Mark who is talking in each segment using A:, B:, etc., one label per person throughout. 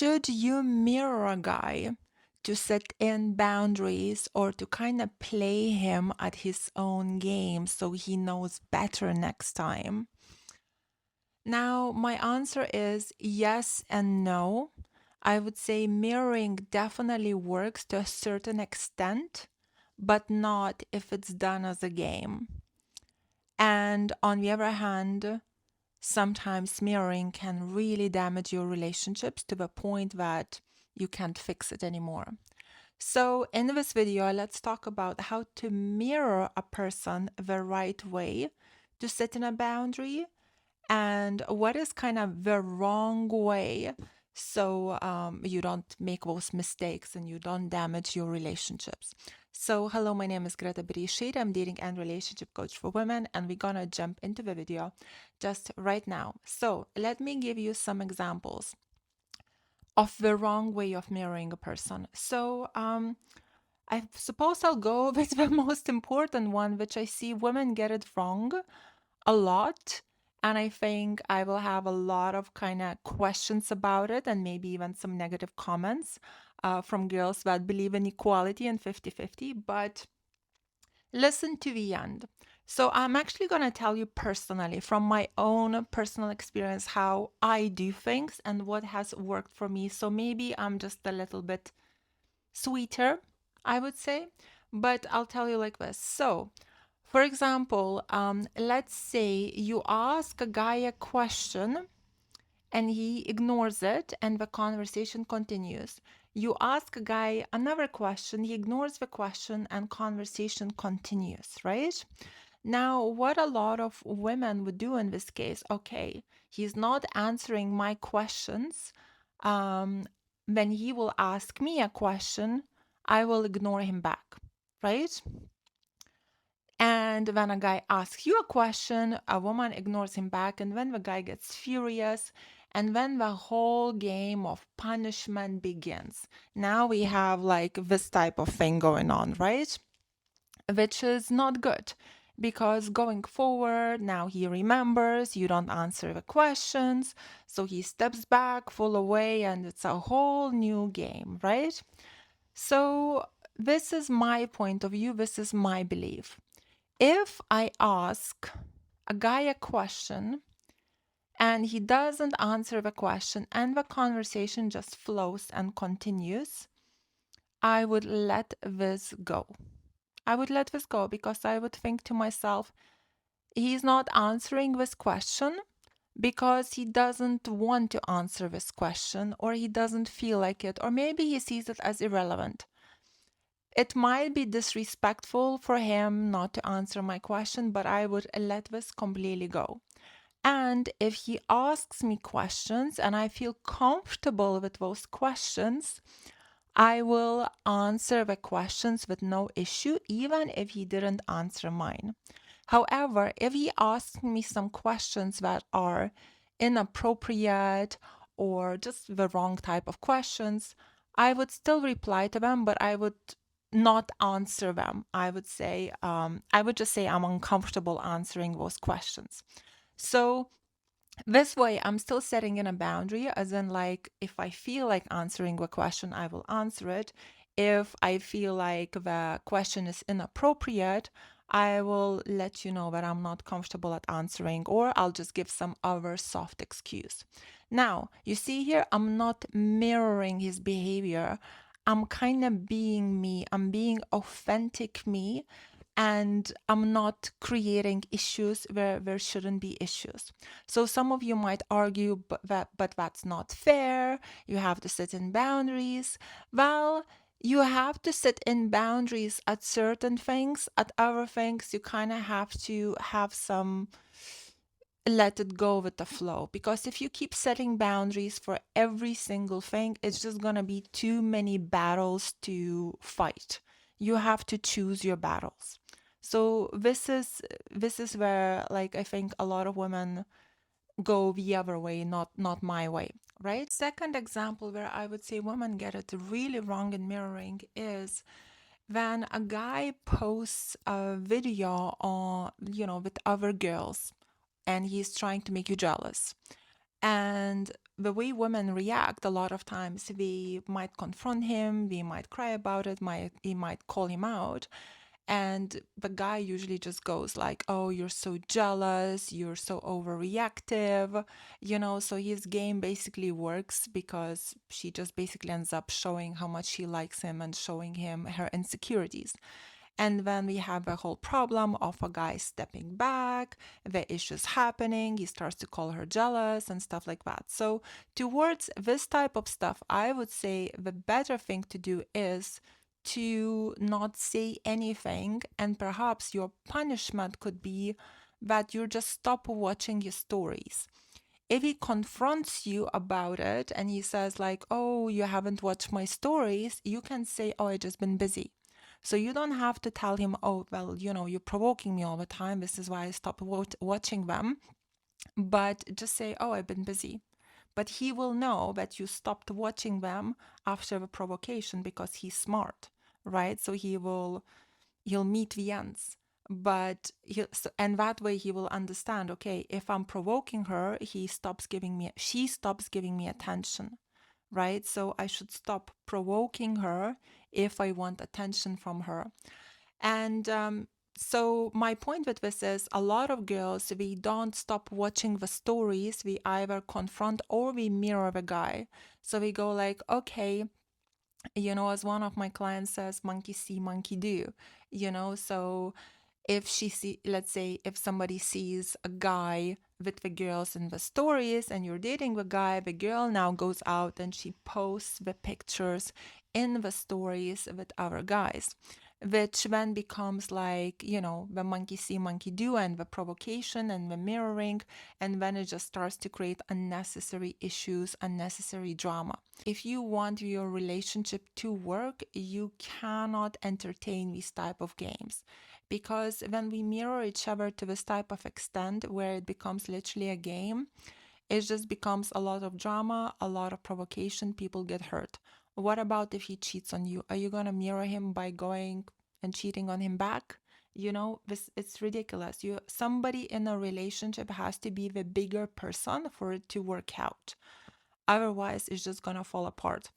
A: Should you mirror a guy to set in boundaries or to kind of play him at his own game so he knows better next time? Now, my answer is yes and no. I would say mirroring definitely works to a certain extent, but not if it's done as a game. And on the other hand, sometimes mirroring can really damage your relationships to the point that you can't fix it anymore. So, in this video, let's talk about how to mirror a person the right way to set in a boundary and what is kind of the wrong way so you don't make those mistakes and you don't damage your relationships. So hello, my name is Greta Bereisaite. I'm dating and relationship coach for women, and we're gonna jump into the video just right now. So let me give you some examples of the wrong way of mirroring a person. So I suppose I'll go with the most important one, which I see women get it wrong a lot. And I think I will have a lot of kind of questions about it and maybe even some negative comments from girls that believe in equality and 50-50. But listen to the end. So I'm actually going to tell you personally from my own personal experience how I do things and what has worked for me. So maybe I'm just a little bit sweeter, I would say, but I'll tell you like this. So, for example, let's say you ask a guy a question and he ignores it and the conversation continues. You ask a guy another question, he ignores the question and conversation continues, right? Now, what a lot of women would do in this case, okay, he's not answering my questions. When he will ask me a question, I will ignore him back, right? And when a guy asks you a question, a woman ignores him back. And when the guy gets furious, and when the whole game of punishment begins, now we have like this type of thing going on, right? Which is not good because going forward, now he remembers you don't answer the questions. So he steps back, full away, and it's a whole new game, right? So this is my point of view. This is my belief. If I ask a guy a question and he doesn't answer the question and the conversation just flows and continues, I would let this go. I would let this go because I would think to myself, he's not answering this question because he doesn't want to answer this question or he doesn't feel like it, or maybe he sees it as irrelevant. It might be disrespectful for him not to answer my question, but I would let this completely go. And if he asks me questions and I feel comfortable with those questions, I will answer the questions with no issue, even if he didn't answer mine. However, if he asks me some questions that are inappropriate or just the wrong type of questions, I would still reply to them, but I would not answer them. I would say, I would just say I'm uncomfortable answering those questions. So this way, I'm still setting in a boundary, as in, like, if I feel like answering a question, I will answer it. If I feel like the question is inappropriate, I will let you know that I'm not comfortable at answering, or I'll just give some other soft excuse. Now, you see here, I'm not mirroring his behavior. I'm kind of being me. I'm being authentic me, and I'm not creating issues where there shouldn't be issues. So some of you might argue, but that's not fair. You have to set in boundaries. Well, you have to set in boundaries at certain things. At other things, you kind of have to have some let it go with the flow, because if you keep setting boundaries for every single thing, it's just going to be too many battles to fight. You have to choose your battles. So this is where, like, I think a lot of women go the other way, not my way, right? Second example where I would say women get it really wrong in mirroring is when a guy posts a video on, with other girls, and he's trying to make you jealous. And the way women react, a lot of times we might confront him, we might cry about it, we might call him out. And the guy usually just goes like, oh, you're so jealous, you're so overreactive, so his game basically works because she just basically ends up showing how much she likes him and showing him her insecurities. And then we have a whole problem of a guy stepping back, the issues happening, he starts to call her jealous and stuff like that. So, towards this type of stuff, I would say the better thing to do is to not say anything, and perhaps your punishment could be that you just stop watching his stories. If he confronts you about it and he says like, oh, you haven't watched my stories, you can say, oh, I just been busy. So you don't have to tell him, oh, well, you're provoking me all the time, this is why I stopped watching them. But just say, oh, I've been busy. But he will know that you stopped watching them after the provocation because he's smart, right? So he'll meet the ends. But and that way he will understand, okay, if I'm provoking her, she stops giving me attention, right? So I should stop provoking her if I want attention from her. And so my point with this is, a lot of girls, we don't stop watching the stories. We either confront or we mirror the guy. So we go like, okay, as one of my clients says, monkey see, monkey do, so if let's say if somebody sees a guy with the girls in the stories and you're dating the guy, the girl now goes out and she posts the pictures in the stories with other guys, which then becomes like, the monkey see, monkey do, and the provocation and the mirroring. And then it just starts to create unnecessary issues, unnecessary drama. If you want your relationship to work, you cannot entertain these type of games, because when we mirror each other to this type of extent where it becomes literally a game, it just becomes a lot of drama, a lot of provocation, people get hurt. What about if he cheats on you? Are you going to mirror him by going and cheating on him back? It's ridiculous. Somebody in a relationship has to be the bigger person for it to work out. Otherwise, it's just going to fall apart.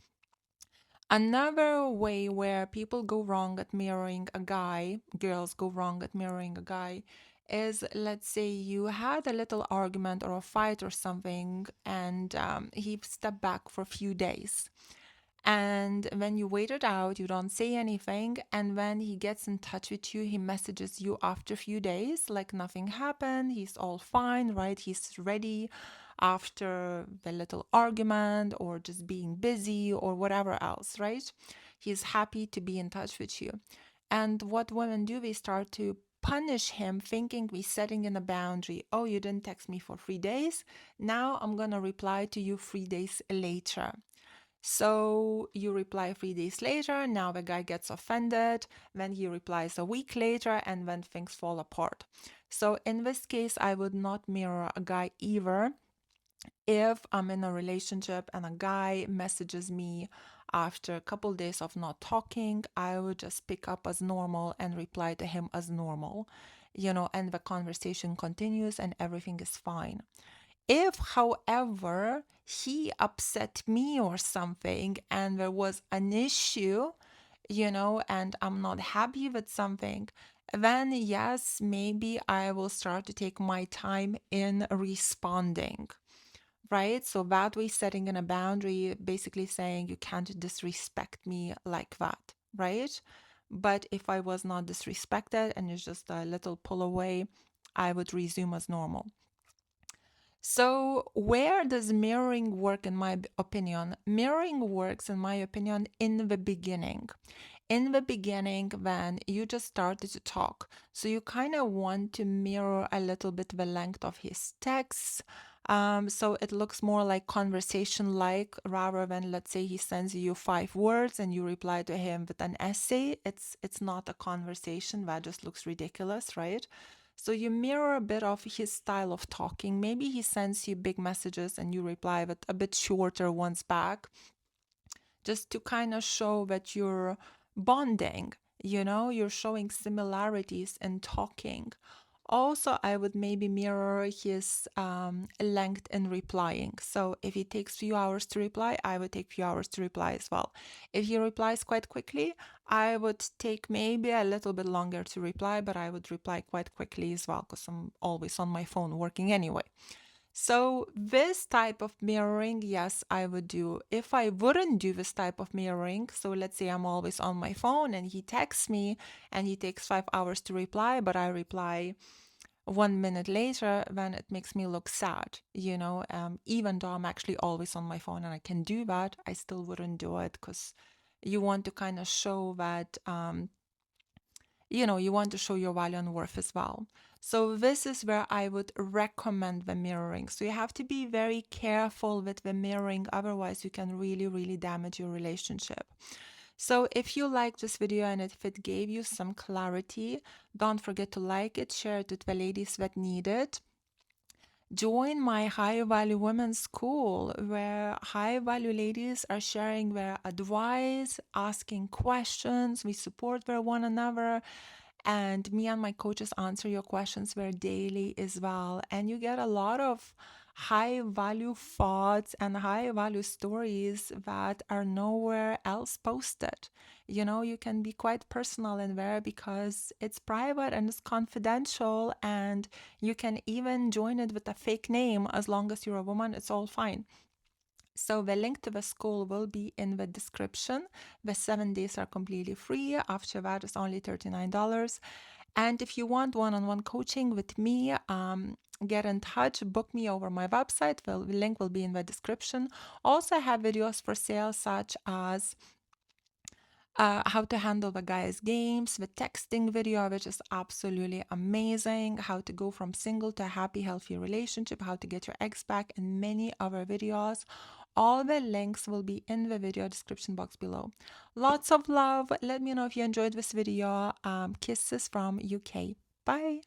A: Another way where people go wrong at mirroring a guy, girls go wrong at mirroring a guy, is, let's say you had a little argument or a fight or something, and he stepped back for a few days. And when you wait it out, you don't say anything. And when he gets in touch with you, he messages you after a few days like nothing happened. He's all fine, right? He's ready after the little argument or just being busy or whatever else, right? He's happy to be in touch with you. And what women do, they start to punish him, thinking we're setting in a boundary. Oh, you didn't text me for 3 days. Now I'm going to reply to you 3 days later. So you reply 3 days later, now the guy gets offended, then he replies a week later, and then things fall apart. So in this case, I would not mirror a guy either. If I'm in a relationship and a guy messages me after a couple days of not talking, I would just pick up as normal and reply to him as normal, and the conversation continues and everything is fine. If, however, he upset me or something and there was an issue, and I'm not happy with something, then yes, maybe I will start to take my time in responding, right? So that way, setting in a boundary, basically saying you can't disrespect me like that, right? But if I was not disrespected and it's just a little pull away, I would resume as normal. So, where does mirroring work, in my opinion? Mirroring works, in my opinion, in the beginning. In the beginning, when you just started to talk. So, you kind of want to mirror a little bit the length of his texts. So, it looks more like conversation like, rather than, let's say, he sends you 5 words and you reply to him with an essay. It's not a conversation. That just looks ridiculous, right? So you mirror a bit of his style of talking. Maybe he sends you big messages and you reply with a bit shorter ones back, just to kind of show that you're bonding, you're showing similarities in talking. Also, I would maybe mirror his length in replying. So if it takes few hours to reply, I would take few hours to reply as well. If he replies quite quickly, I would take maybe a little bit longer to reply, but I would reply quite quickly as well because I'm always on my phone working anyway. So this type of mirroring, yes, I would do. If I wouldn't do this type of mirroring, so let's say I'm always on my phone and he texts me and he takes 5 hours to reply, but I reply 1 minute later, then it makes me look sad, even though I'm actually always on my phone and I can do that, I still wouldn't do it because you want to kind of show that you want to show your value and worth as well. So this is where I would recommend the mirroring. So you have to be very careful with the mirroring, otherwise you can really, really damage your relationship. So if you liked this video and if it gave you some clarity, don't forget to like it, share it with the ladies that need it. Join my High-Value Women Skool, where high-value ladies are sharing their advice, asking questions. We support one another, and me and my coaches answer your questions very daily as well. And you get a lot of high-value thoughts and high-value stories that are nowhere else posted. You can be quite personal in there because it's private and it's confidential, and you can even join it with a fake name. As long as you're a woman, it's all fine. So the link to the school will be in the description. The 7 days are completely free. After that, it's only $39. And if you want one-on-one coaching with me, get in touch, book me over my website. The link will be in the description. Also, I have videos for sale such as how to handle the guys' games, the texting video, which is absolutely amazing, how to go from single to a happy, healthy relationship, how to get your ex back, and many other videos. All the links will be in the video description box below. Lots of love. Let me know if you enjoyed this video. Kisses from UK. Bye.